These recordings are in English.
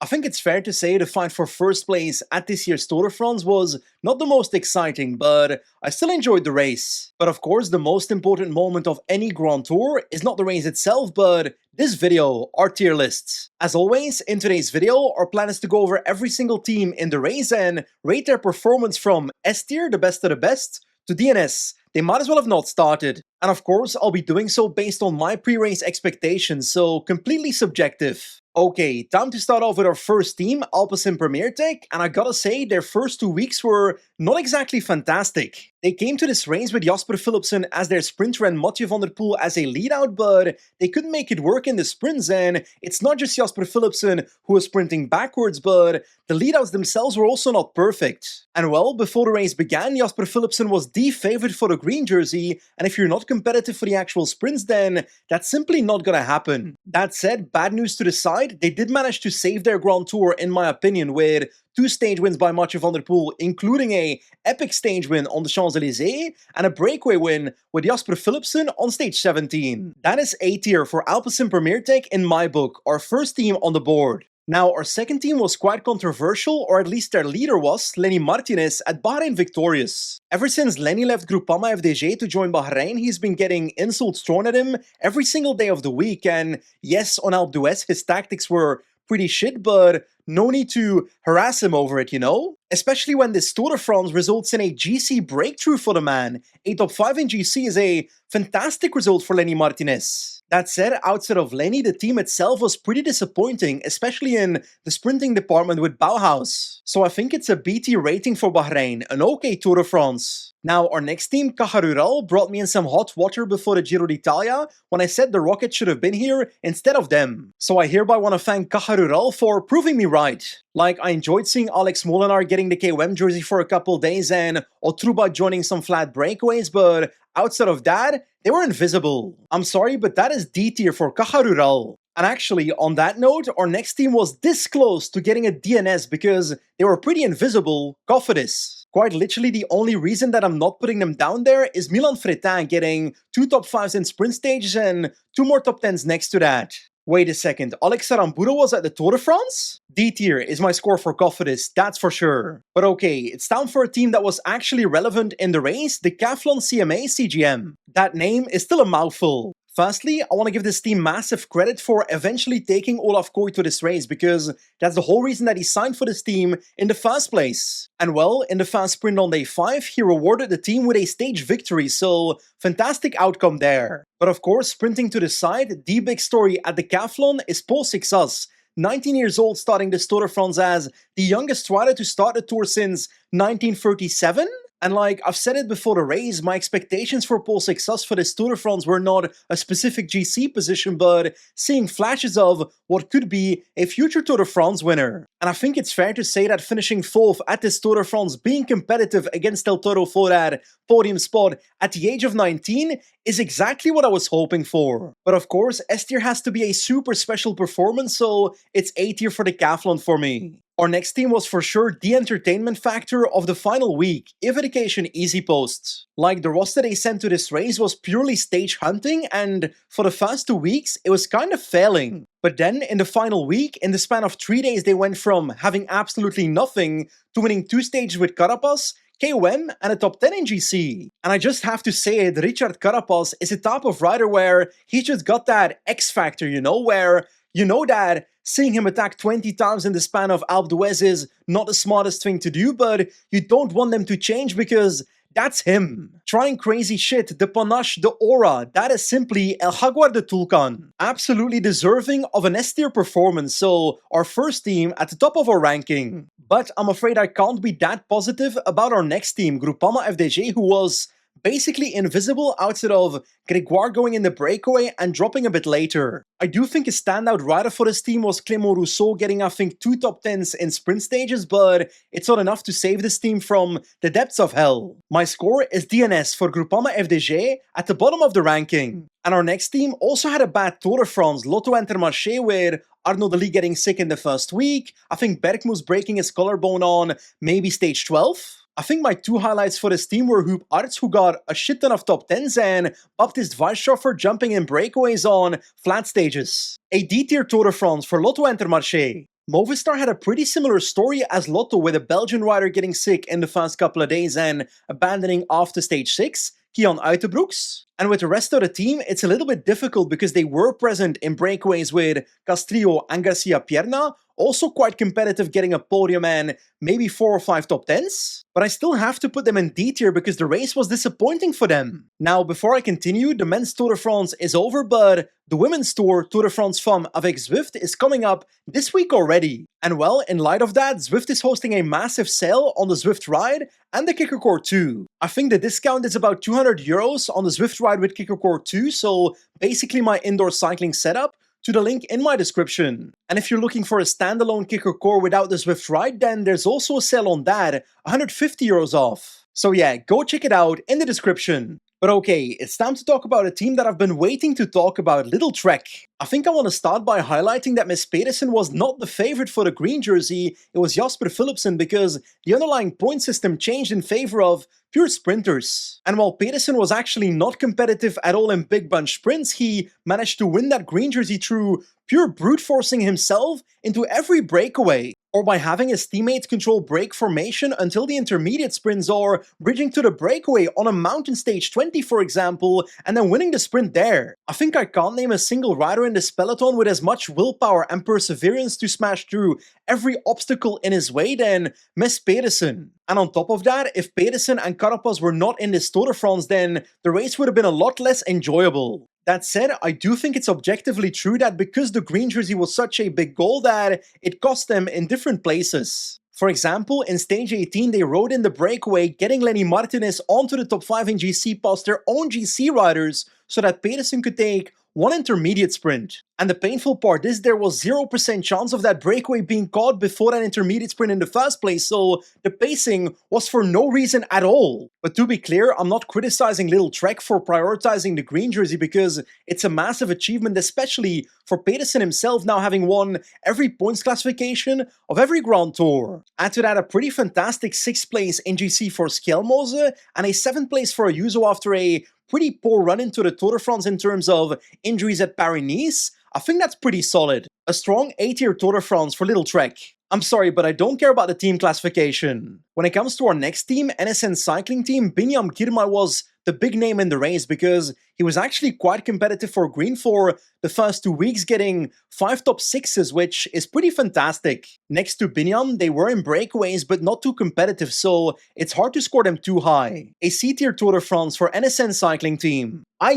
I think it's fair to say the fight for first place at this year's Tour de France was not the most exciting, but I still enjoyed the race. But of course, the most important moment of any Grand Tour is not the race itself, but this video, our tier lists. As always, in today's video, our plan is to go over every single team in the race and rate their performance from S tier, the best of the best, to DNS. They might as well have not started. And of course, I'll be doing so based on my pre-race expectations, so completely subjective. Okay, time to start off with our first team, Alpecin Premier Tech, and I gotta say, their first 2 weeks were not exactly fantastic. They came to this race with Jasper Philipsen as their sprinter and Mathieu van der Poel as a lead-out, but they couldn't make it work in the sprints, and it's not just Jasper Philipsen who was sprinting backwards, but the lead-outs themselves were also not perfect. And well, before the race began, Jasper Philipsen was the favorite for the green jersey, and if you're not competitive for the actual sprints, then that's simply not gonna happen. That said, bad news to the side, they did manage to save their Grand Tour in my opinion with 2 stage wins by Mathieu van der Poel, including a epic stage win on the Champs-Elysees and a breakaway win with Jasper Philipsen on stage 17. That is A tier for Alpecin Premier Tech in my book, our first team on the board. Now, our second team was quite controversial, or at least their leader was, Lenny Martinez at Bahrain Victorious. Ever since Lenny left Groupama FDJ to join Bahrain, he's been getting insults thrown at him every single day of the week, and yes, on Alpe d'Huez his tactics were pretty shit, but no need to harass him over it, you know? Especially when this Tour de France results in a GC breakthrough for the man. A top 5 in GC is a fantastic result for Lenny Martinez. That said, outside of Lenny, the team itself was pretty disappointing, especially in the sprinting department with Bauhaus. So I think it's a BT rating for Bahrain, an okay Tour de France. Now, our next team, Caja Rural, brought me in some hot water before the Giro d'Italia when I said the Rocket should have been here instead of them. So I hereby want to thank Caja Rural for proving me right. Like, I enjoyed seeing Alex Molenaar getting the KOM jersey for a couple days and Otruba joining some flat breakaways, but outside of that, they were invisible. I'm sorry, but that is D tier for Caja Rural. And actually, on that note, our next team was this close to getting a DNS because they were pretty invisible, Cofidis. Quite literally, the only reason that I'm not putting them down there is Milan Fretin getting 2 top 5s in sprint stages and 2 more top 10s next to that. Wait a second, Alex Aramburu was at the Tour de France? D tier is my score for Cofidis, that's for sure. But okay, it's time for a team that was actually relevant in the race, the Decathlon CMA CGM. That name is still a mouthful. Firstly, I want to give this team massive credit for eventually taking Olaf Kooi to this race because that's the whole reason that he signed for this team in the first place. And well, in the fast sprint on day 5, he rewarded the team with a stage victory, so fantastic outcome there. But of course, sprinting to the side, the big story at the Decathlon is Paul Sixas, 19 years old, starting this Tour de France as the youngest rider to start the tour since 1937? And like, I've said it before the race, my expectations for Paul Sixas for this Tour de France were not a specific GC position, but seeing flashes of what could be a future Tour de France winner. And I think it's fair to say that finishing 4th at this Tour de France, being competitive against El Toro for that podium spot at the age of 19 is exactly what I was hoping for. But of course, S tier has to be a super special performance, so it's A tier for the Decathlon for me. Our next team was for sure the entertainment factor of the final week, Evocation Easy Post. Like, the roster they sent to this race was purely stage hunting, and for the first 2 weeks it was kind of failing. But then in the final week, in the span of 3 days, they went from having absolutely nothing to winning 2 stages with Carapaz, KOM and a top 10 in GC. And I just have to say it, Richard Carapaz is a type of rider where he just got that X factor, you know, where you know that seeing him attack 20 times in the span of Alpe d'Huez is not the smartest thing to do, but you don't want them to change because that's him. Trying crazy shit, the panache, the aura, that is simply El Jaguar de Tulcan. Absolutely deserving of an S tier performance, so our first team at the top of our ranking. But I'm afraid I can't be that positive about our next team, Groupama FDJ, who was basically invisible outside of Grégoire going in the breakaway and dropping a bit later. I do think a standout rider for this team was Clément Rousseau getting I think 2 top 10s in sprint stages, but it's not enough to save this team from the depths of hell. My score is DNS for Groupama FDJ at the bottom of the ranking. And our next team also had a bad Tour de France, Lotto Intermarché, with Arnaud Delis getting sick in the first week, I think Bergmoes breaking his collarbone on maybe stage 12. I think my 2 highlights for this team were Huub Arts, who got a shit ton of top 10s, and Baptiste Weisschoffer jumping in breakaways on flat stages. A D-tier Tour de France for Lotto Intermarché. Movistar had a pretty similar story as Lotto, with a Belgian rider getting sick in the first couple of days and abandoning after stage 6, Kian Uitenbroeks. And with the rest of the team, it's a little bit difficult because they were present in breakaways with Castrillo and Garcia Pierna, also quite competitive, getting a podium and maybe 4 or 5 top 10s. But I still have to put them in D tier because the race was disappointing for them. Now, before I continue, the men's Tour de France is over, but the women's Tour de France Femmes avec Zwift is coming up this week already. And well, in light of that, Zwift is hosting a massive sale on the Zwift Ride and the Kicker Core 2. I think the discount is about €200 on the Zwift Ride with Kicker Core 2, so basically my indoor cycling setup, to the link in my description. And if you're looking for a standalone Kicker Core without the Zwift Ride, then there's also a sale on that, €150 off. So yeah, go check it out in the description. But okay, it's time to talk about a team that I've been waiting to talk about, Little Trek. I think I want to start by highlighting that Miss Pedersen was not the favorite for the green jersey, it was Jasper Philipsen, because the underlying point system changed in favor of pure sprinters. And while Pedersen was actually not competitive at all in big bunch sprints, he managed to win that green jersey through pure brute forcing himself into every breakaway, or by having his teammates control break formation until the intermediate sprints, or bridging to the breakaway on a mountain stage 20 for example, and then winning the sprint there. I think I can't name a single rider in this peloton with as much willpower and perseverance to smash through every obstacle in his way than Miss Pedersen. And on top of that, if Pedersen and Carapaz were not in this Tour de France, then the race would have been a lot less enjoyable. That said, I do think it's objectively true that because the green jersey was such a big goal that it cost them in different places. For example, in stage 18 they rode in the breakaway, getting Lenny Martinez onto the top 5 in GC past their own GC riders so that Pedersen could take one intermediate sprint. And the painful part is there was 0% chance of that breakaway being caught before that intermediate sprint in the first place, so the pacing was for no reason at all. But to be clear, I'm not criticizing Little Trek for prioritizing the green jersey because it's a massive achievement, especially for Pedersen himself now having won every points classification of every Grand Tour. Add to that a pretty fantastic 6th place in GC for Skjelmose and a 7th place for Ayuso after a pretty poor run into the Tour de France in terms of injuries at Paris-Nice. I think that's pretty solid. A strong A-tier Tour de France for Little Trek. I'm sorry, but I don't care about the team classification. When it comes to our next team, NSN Cycling Team, Binyam Girmay was the big name in the race because he was actually quite competitive for green for the first 2 weeks, getting 5 top 6s, which is pretty fantastic. Next to Binyam, they were in breakaways but not too competitive, so it's hard to score them too high. A C-tier Tour de France for NSN Cycling Team. Ay,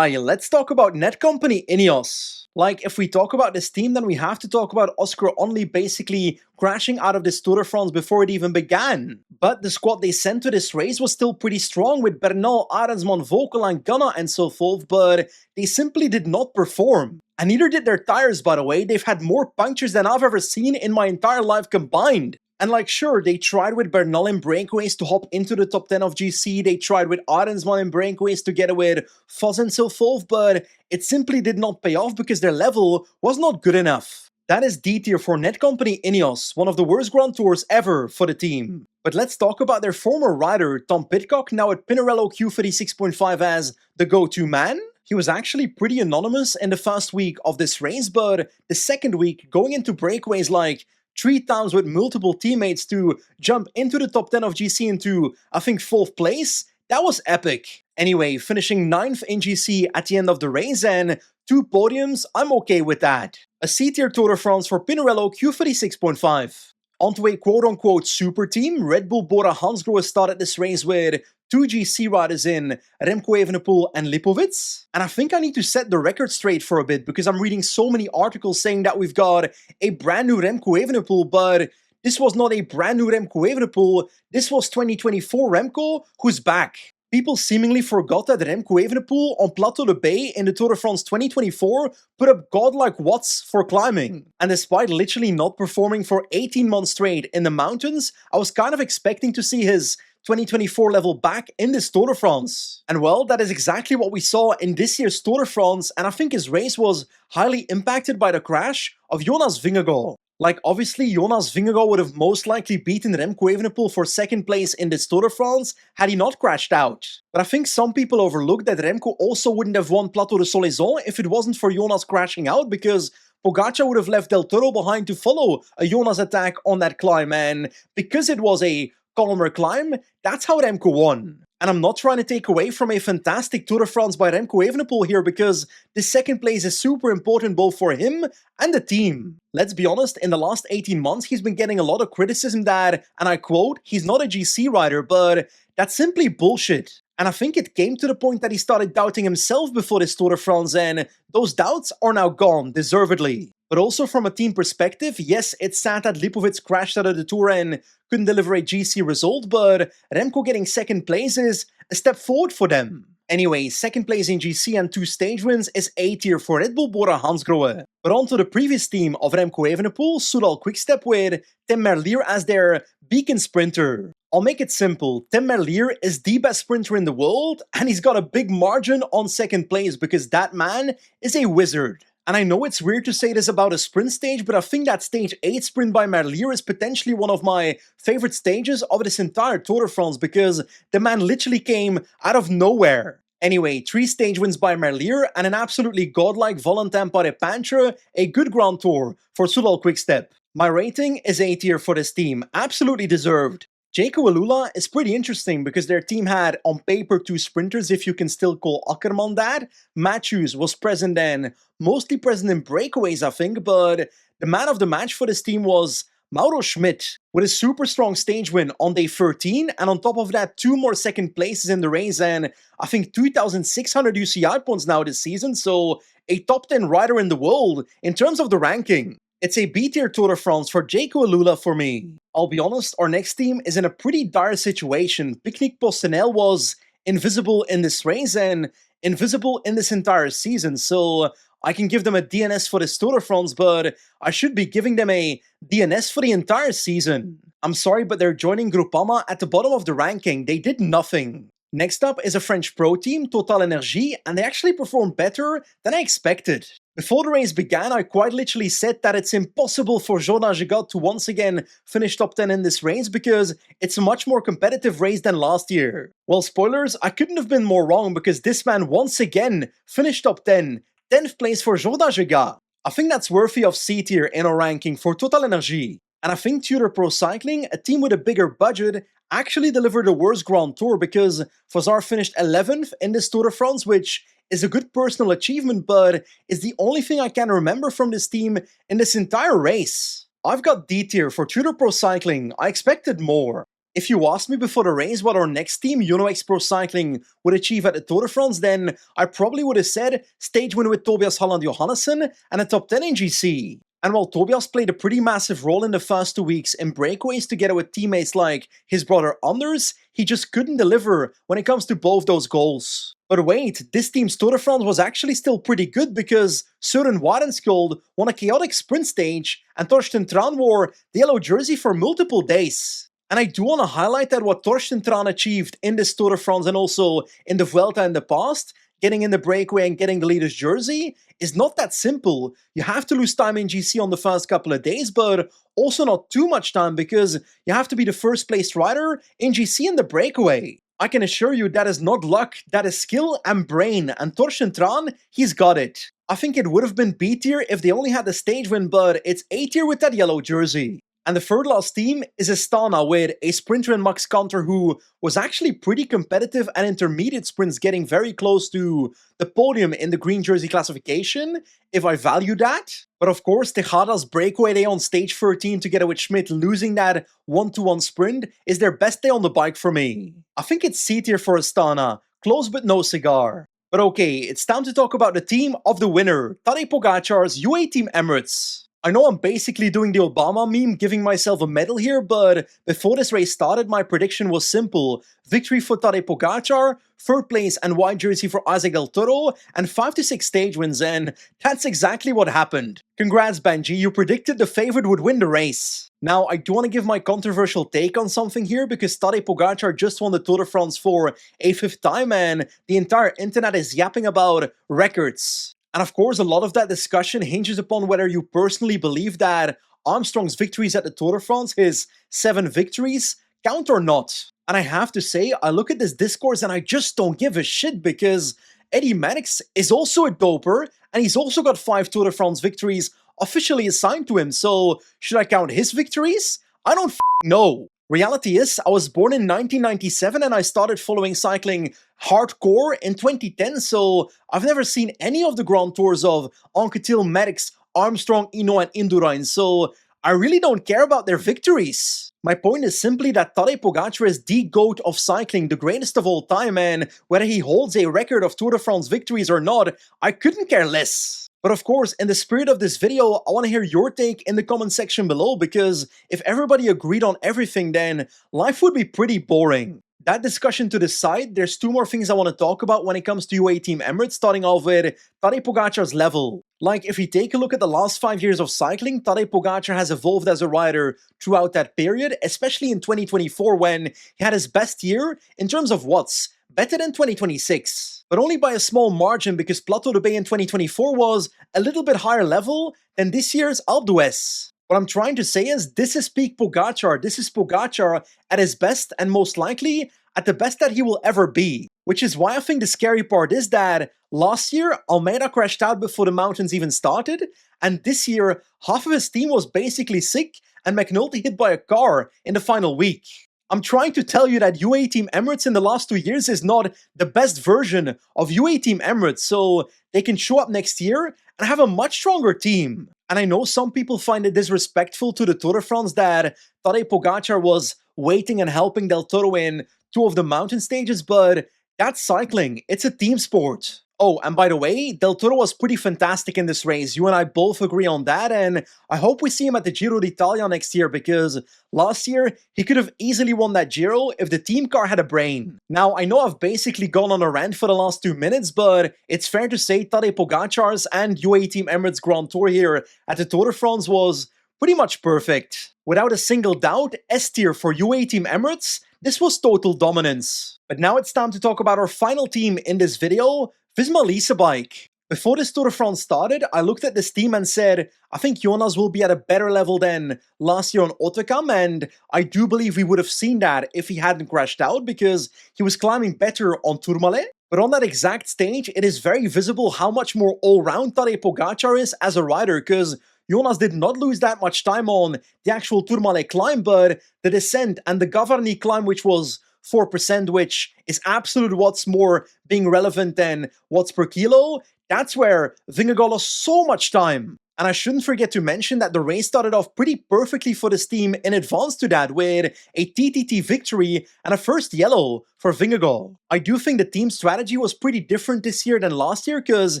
let's talk about Netcompany Ineos. Like, if we talk about this team, then we have to talk about Oscar Onley basically crashing out of this Tour de France before it even began. But the squad they sent to this race was still pretty strong with Bernal, Arendsman, Vokel and Gunna and so forth, but they simply did not perform. And neither did their tires, by the way. They've had more punctures than I've ever seen in my entire life combined. And like, sure, they tried with Bernal in breakaways to hop into the top 10 of GC, they tried with Arendsman in breakaways together with Foss and so forth, but it simply did not pay off because their level was not good enough. That is D tier for Netcompany Ineos, one of the worst Grand Tours ever for the team. But let's talk about their former rider, Tom Pidcock, now at Pinarello Q36.5 as the go-to man. He was actually pretty anonymous in the first week of this race, but the second week, going into breakaways like 3 times with multiple teammates to jump into the top 10 of GC into, I think, 4th place, that was epic. Anyway, finishing 9th in GC at the end of the race and 2 podiums, I'm okay with that. A C-tier Tour de France for Pinarello Q36.5. Onto a quote-unquote super team, Red Bull Bora Hansgrohe started this race with 2 GC riders in Remco Evenepoel and Lipovic. And I think I need to set the record straight for a bit because I'm reading so many articles saying that we've got a brand new Remco Evenepoel, but this was not a brand new Remco Evenepoel, this was 2024 Remco who's back. People seemingly forgot that Remco Evenepoel on Plateau de Bay in the Tour de France 2024 put up godlike watts for climbing. And despite literally not performing for 18 months straight in the mountains, I was kind of expecting to see his 2024 level back in this Tour de France. And well, that is exactly what we saw in this year's Tour de France, and I think his race was highly impacted by the crash of Jonas Vingegaard. Like, obviously, Jonas Vingegaard would have most likely beaten Remco Evenepoel for 2nd place in this Tour de France had he not crashed out. But I think some people overlooked that Remco also wouldn't have won Plateau de Solaizon if it wasn't for Jonas crashing out, because Pogacar would have left Del Toro behind to follow a Jonas attack on that climb, and because it was a calmer climb, that's how Remco won. And I'm not trying to take away from a fantastic Tour de France by Remco Evenepoel here, because this second place is super important both for him and the team. Let's be honest, in the last 18 months he's been getting a lot of criticism that, and I quote, he's not a GC rider, but that's simply bullshit. And I think it came to the point that he started doubting himself before this Tour de France, and those doubts are now gone, deservedly. But also from a team perspective, yes, it's sad that Lipovic crashed out of the Tour and couldn't deliver a GC result, but Remco getting second place is a step forward for them. Anyway, second place in GC and 2 stage wins is A tier for Red Bull Bora Hansgrohe. But on to the previous team of Remco Evenepoel, Soudal Quickstep with Tim Merlier as their beacon sprinter. I'll make it simple, Tim Merlier is the best sprinter in the world, and he's got a big margin on second place because that man is a wizard. And I know it's weird to say this about a sprint stage, but I think that stage 8 sprint by Merlier is potentially one of my favorite stages of this entire Tour de France because the man literally came out of nowhere. Anyway, 3 stage wins by Merlier and an absolutely godlike Valentin Paré-Pantre, a good Grand Tour for Soudal Quickstep. My rating is A tier for this team, absolutely deserved. Jaco Alula is pretty interesting because their team had, on paper, 2 sprinters, if you can still call Akkerman that. Matthews was present then, mostly present in breakaways I think, but the man of the match for this team was Mauro Schmidt, with a super strong stage win on day 13, and on top of that 2 more second places in the race and I think 2,600 UCI points now this season, so a top 10 rider in the world in terms of the ranking. It's a B-tier Tour de France for Jaco Alula for me. I'll be honest, our next team is in a pretty dire situation. Picnic Postenel was invisible in this race and invisible in this entire season, so I can give them a DNS for this Tour de France, but I should be giving them a DNS for the entire season. I'm sorry, but they're joining Groupama at the bottom of the ranking. They did nothing. Next up is a French pro team, Total Energy, and they actually performed better than I expected. Before the race began, I quite literally said that it's impossible for Jordan Gigot to once again finish top 10 in this race because it's a much more competitive race than last year. Well, spoilers, I couldn't have been more wrong because this man once again finished top 10, 10th place for Jordan Gigot. I think that's worthy of C tier in our ranking for Total Energy. And I think Tudor Pro Cycling, a team with a bigger budget, actually delivered a worse Grand Tour because Fazar finished 11th in this Tour de France, which is a good personal achievement, but is the only thing I can remember from this team in this entire race. I've got D tier for Tudor Pro Cycling. I expected more. If you asked me before the race what our next team, UnoX Pro Cycling, would achieve at the Tour de France, then I probably would have said stage win with Tobias Holland Johannessen and a top 10 in GC. And while Tobias played a pretty massive role in the first 2 weeks in breakaways together with teammates like his brother Anders, he just couldn't deliver when it comes to both those goals. But wait, this team's Tour de France was actually still pretty good because Søren Warenskjold won a chaotic sprint stage and Torsten Tran wore the yellow jersey for multiple days. And I do want to highlight that what Torsten Tran achieved in this Tour de France and also in the Vuelta in the past, getting in the breakaway and getting the leader's jersey, is not that simple. You have to lose time in GC on the first couple of days, but also not too much time because you have to be the first placed rider in GC in the breakaway. I can assure you that is not luck, that is skill and brain, and Torsten Tran, he's got it. I think it would have been B tier if they only had the stage win, but it's A tier with that yellow jersey. And the third last team is Astana with a sprinter in Max Kanter who was actually pretty competitive and intermediate sprints getting very close to the podium in the green jersey classification, if I value that. But of course, Tejada's breakaway day on stage 13 together with Schmidt losing that 1-to-1 sprint is their best day on the bike for me. I think it's C tier for Astana, close but no cigar. But okay, it's time to talk about the team of the winner, Tadej Pogacar's UAE Team Emirates. I know I'm basically doing the Obama meme, giving myself a medal here, but before this race started, my prediction was simple. Victory for Tadej Pogacar, 3rd place and white jersey for Isaac Del Toro, and 5 to 6 stage wins, and that's exactly what happened. Congrats, Benji, you predicted the favorite would win the race. Now, I do want to give my controversial take on something here, because Tadej Pogacar just won the Tour de France for a 5th time, and the entire internet is yapping about records. And of course, a lot of that discussion hinges upon whether you personally believe that Armstrong's victories at the Tour de France, his 7 victories, count or not. And I have to say, I look at this discourse and I just don't give a shit because Eddie Merckx is also a doper and he's also got 5 Tour de France victories officially assigned to him, so should I count his victories? I don't know. Reality is, I was born in 1997 and I started following cycling hardcore in 2010, so I've never seen any of the Grand Tours of Anquetil, Merckx, Armstrong, Hinault, and Indurain, so I really don't care about their victories. My point is simply that Tadej Pogačar is the GOAT of cycling, the greatest of all time, and whether he holds a record of Tour de France victories or not, I couldn't care less. But of course, in the spirit of this video, I want to hear your take in the comment section below, because if everybody agreed on everything, then life would be pretty boring. That discussion to the side, there's two more things I want to talk about when it comes to UAE Team Emirates, starting off with Tadej Pogačar's level. Like, if we take a look at the last 5 years of cycling, Tadej Pogačar has evolved as a rider throughout that period, especially in 2024 when he had his best year in terms of watts, better than 2026. But only by a small margin, because Plateau de Bay in 2024 was a little bit higher level than this year's Alpe d'Huez. What I'm trying to say is, this is peak Pogačar. This is Pogačar at his best, and most likely at the best that he will ever be. Which is why I think the scary part is that last year, Almeida crashed out before the mountains even started, and this year, half of his team was basically sick, and McNulty hit by a car in the final week. I'm trying to tell you that UAE Team Emirates in the last 2 years is not the best version of UAE Team Emirates, so they can show up next year and have a much stronger team. And I know some people find it disrespectful to the Tour de France that Tadej Pogačar was waiting and helping Del Toro in 2 of the mountain stages, but that's cycling. It's a team sport. Oh, and by the way, Del Toro was pretty fantastic in this race. You and I both agree on that, and I hope we see him at the Giro d'Italia next year, because last year, he could have easily won that Giro if the team car had a brain. Now, I know I've basically gone on a rant for the last 2 minutes, but it's fair to say Tadej Pogačar's and UAE Team Emirates Grand Tour here at the Tour de France was pretty much perfect. Without a single doubt, S tier for UAE Team Emirates, this was total dominance. But now it's time to talk about our final team in this video, Visma Lease Bike. Before this Tour de France started, I looked at this team and said, I think Jonas will be at a better level than last year on Otakam, and I do believe we would have seen that if he hadn't crashed out, because he was climbing better on Tourmalet. But on that exact stage, it is very visible how much more all-round Tadej Pogačar is as a rider, because Jonas did not lose that much time on the actual Tourmalet climb, but the descent and the Gavarnie climb, which was 4%, which is absolute watts more being relevant than watts per kilo, that's where Vingegaard lost so much time. And I shouldn't forget to mention that the race started off pretty perfectly for this team in advance to that, with a TTT victory and a first yellow for Vingegaard. I do think the team strategy was pretty different this year than last year, because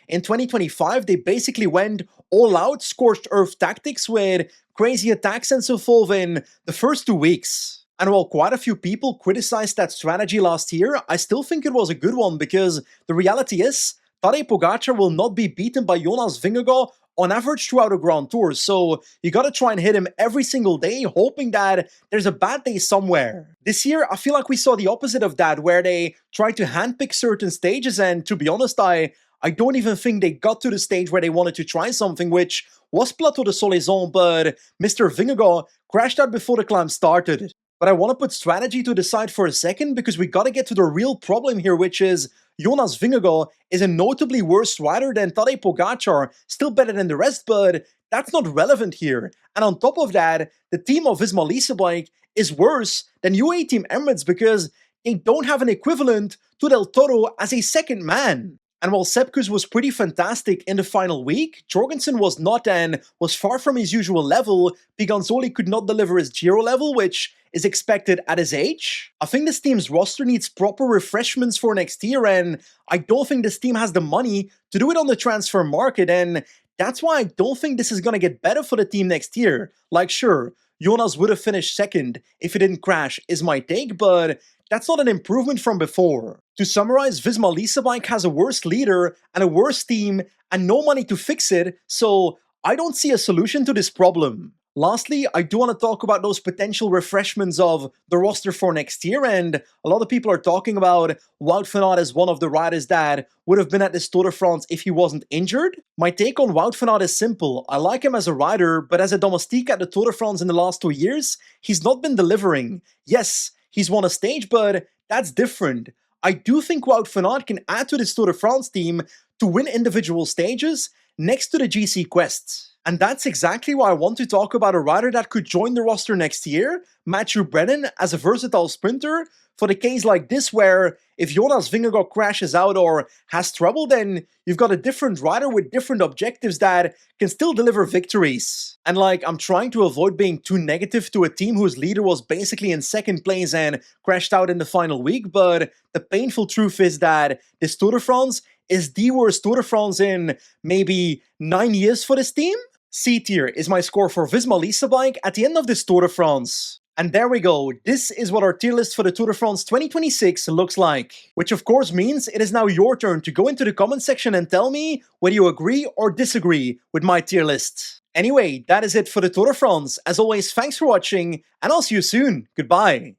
in 2025 they basically went all out scorched earth tactics with crazy attacks and so forth in the first 2 weeks. And while quite a few people criticized that strategy last year, I still think it was a good one, because the reality is, Tadej Pogačar will not be beaten by Jonas Vingegaard on average throughout a Grand Tour, so you gotta try and hit him every single day, hoping that there's a bad day somewhere. This year, I feel like we saw the opposite of that, where they tried to handpick certain stages, and to be honest, I don't even think they got to the stage where they wanted to try something, which was Plateau de Solaizon, but Mr. Vingegaard crashed out before the climb started. But I want to put strategy to the side for a second, because we gotta get to the real problem here, which is Jonas Vingegaard is a notably worse rider than Tadej Pogačar, still better than the rest, but that's not relevant here. And on top of that, the team of Visma Lease Bike is worse than UAE Team Emirates, because they don't have an equivalent to Del Toro as a second man. And while Sepkus was pretty fantastic in the final week, Jorgensen was not, and was far from his usual level. Piganzoli could not deliver his Giro level, which is expected at his age. I think this team's roster needs proper refreshments for next year, and I don't think this team has the money to do it on the transfer market, and that's why I don't think this is gonna get better for the team next year. Like, sure, Jonas would have finished second if he didn't crash, is my take, but that's not an improvement from before. To summarize, Visma Lease Bike has a worse leader and a worse team and no money to fix it, so I don't see a solution to this problem. Lastly, I do want to talk about those potential refreshments of the roster for next year, and a lot of people are talking about Wout van Aert as one of the riders that would have been at this Tour de France if he wasn't injured. My take on Wout van Aert is simple. I like him as a rider, but as a domestique at the Tour de France in the last 2 years, he's not been delivering. Yes, he's won a stage, but that's different. I do think Wout van Aert can add to this Tour de France team to win individual stages next to the GC quests. And that's exactly why I want to talk about a rider that could join the roster next year, Matthew Brennan, as a versatile sprinter, for the case like this where if Jonas Vingegaard crashes out or has trouble, then you've got a different rider with different objectives that can still deliver victories. And like, I'm trying to avoid being too negative to a team whose leader was basically in second place and crashed out in the final week, but the painful truth is that this Tour de France is the worst Tour de France in maybe 9 years for this team. C tier is my score for Visma Lease bike at the end of this Tour de France. And there we go, this is what our tier list for the Tour de France 2026 looks like. Which of course means it is now your turn to go into the comment section and tell me whether you agree or disagree with my tier list. Anyway, that is it for the Tour de France. As always, thanks for watching, and I'll see you soon. Goodbye.